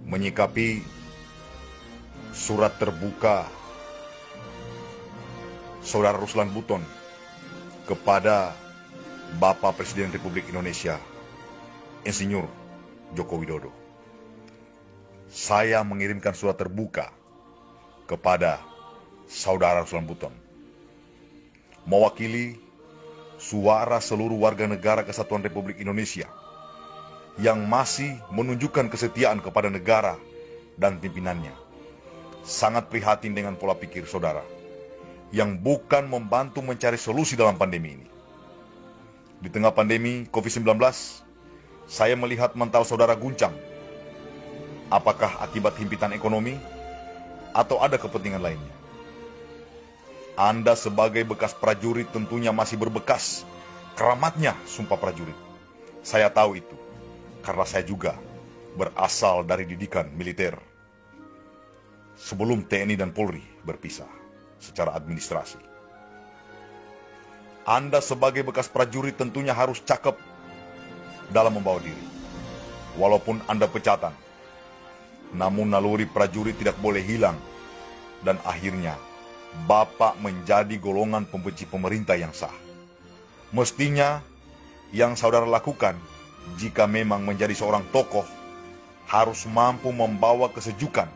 menyikapi surat terbuka Saudara Ruslan Buton kepada Bapak Presiden Republik Indonesia, Insinyur Joko Widodo. Saya mengirimkan surat terbuka kepada Saudara Ruslan Buton, mewakili suara seluruh warga negara Kesatuan Republik Indonesia yang masih menunjukkan kesetiaan kepada negara dan pimpinannya. Sangat prihatin dengan pola pikir saudara yang bukan membantu mencari solusi dalam pandemi ini. Di tengah pandemi COVID-19, saya melihat mental saudara guncang. Apakah akibat himpitan ekonomi atau ada kepentingan lainnya? Anda sebagai bekas prajurit tentunya masih berbekas keramatnya Sumpah Prajurit. Saya tahu itu, karena saya juga berasal dari didikan militer sebelum TNI dan Polri berpisah secara administrasi. Anda sebagai bekas prajurit tentunya harus cakep dalam membawa diri. Walaupun Anda pecatan, namun naluri prajurit tidak boleh hilang. Dan akhirnya Bapak menjadi golongan pembenci pemerintah yang sah. Mestinya yang saudara lakukan jika memang menjadi seorang tokoh harus mampu membawa kesejukan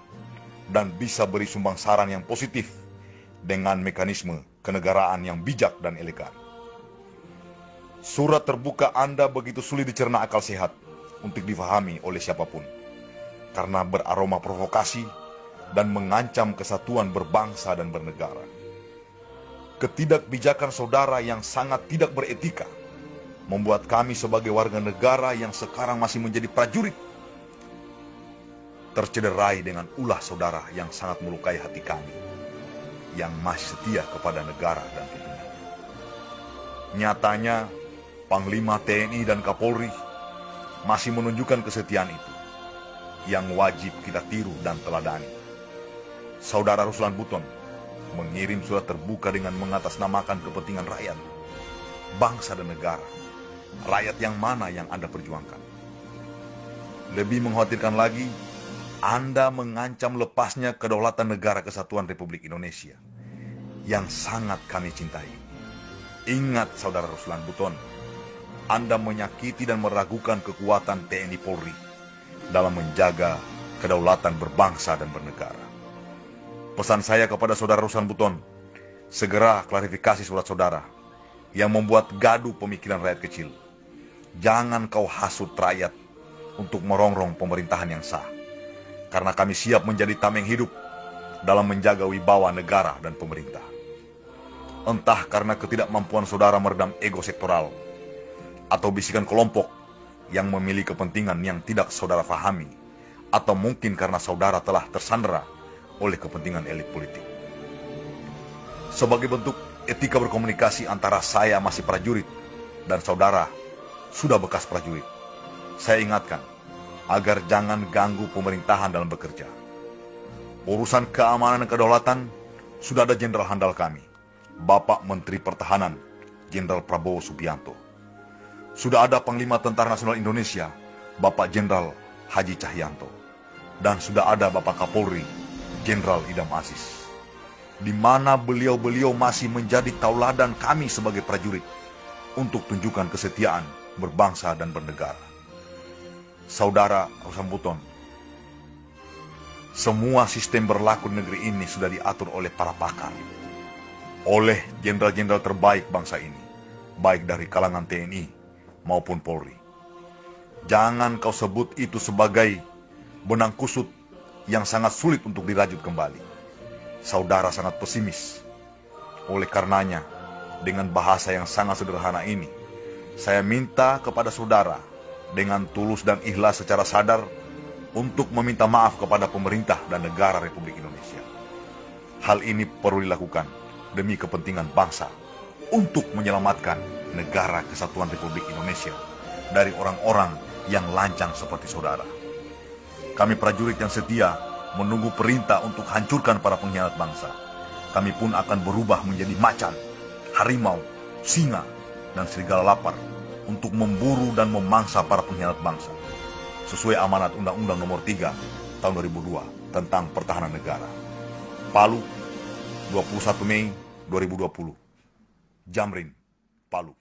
dan bisa beri sumbang saran yang positif dengan mekanisme kenegaraan yang bijak dan elegan. Surat terbuka Anda begitu sulit dicerna akal sehat untuk difahami oleh siapapun, karena beraroma provokasi dan mengancam kesatuan berbangsa dan bernegara. Ketidakbijakan saudara yang sangat tidak beretika membuat kami sebagai warga negara yang sekarang masih menjadi prajurit tercederai dengan ulah saudara yang sangat melukai hati kami yang masih setia kepada negara dan pimpinan. Nyatanya Panglima TNI dan Kapolri masih menunjukkan kesetiaan itu yang wajib kita tiru dan teladani. Saudara Ruslan Buton mengirim surat terbuka dengan mengatasnamakan kepentingan rakyat, bangsa dan negara. Rakyat yang mana yang Anda perjuangkan? Lebih mengkhawatirkan lagi, Anda mengancam lepasnya kedaulatan negara Kesatuan Republik Indonesia yang sangat kami cintai. Ingat Saudara Ruslan Buton, Anda menyakiti dan meragukan kekuatan TNI Polri dalam menjaga kedaulatan berbangsa dan bernegara. Pesan saya kepada Saudara Ruslan Buton, segera klarifikasi surat saudara yang membuat gaduh pemikiran rakyat kecil. Jangan kau hasut rakyat untuk merongrong pemerintahan yang sah, karena kami siap menjadi tameng hidup dalam menjaga wibawa negara dan pemerintah. Entah karena ketidakmampuan saudara meredam ego sektoral, atau bisikan kelompok yang memiliki kepentingan yang tidak saudara fahami, atau mungkin karena saudara telah tersandera oleh kepentingan elit politik. Sebagai bentuk etika berkomunikasi antara saya masih prajurit dan saudara sudah bekas prajurit, saya ingatkan agar jangan ganggu pemerintahan dalam bekerja. Urusan keamanan dan kedaulatan sudah ada jenderal handal kami, Bapak Menteri Pertahanan Jenderal Prabowo Subianto. Sudah ada Panglima Tentara Nasional Indonesia, Bapak Jenderal Haji Cahyanto. Dan sudah ada Bapak Kapolri, Jenderal Idam Aziz. Di mana beliau-beliau masih menjadi tauladan kami sebagai prajurit untuk tunjukkan kesetiaan berbangsa dan bernegara. Saudara Ruslan Buton, semua sistem berlaku di negeri ini sudah diatur oleh para pakar, oleh jenderal-jenderal terbaik bangsa ini, baik dari kalangan TNI maupun Polri. Jangan kau sebut itu sebagai benang kusut yang sangat sulit untuk dirajut kembali. Saudara sangat pesimis. Oleh karenanya, dengan bahasa yang sangat sederhana ini, saya minta kepada saudara dengan tulus dan ikhlas secara sadar untuk meminta maaf kepada pemerintah dan negara Republik Indonesia. Hal ini perlu dilakukan demi kepentingan bangsa untuk menyelamatkan negara Kesatuan Republik Indonesia dari orang-orang yang lancang seperti saudara. Kami prajurit yang setia menunggu perintah untuk hancurkan para pengkhianat bangsa. Kami pun akan berubah menjadi macan, harimau, singa, dan serigala lapar untuk memburu dan memangsa para pengkhianat bangsa. Sesuai amanat Undang-Undang Nomor 3 tahun 2002 tentang pertahanan negara. Palu, 21 Mei 2020. Jamrin, Palu.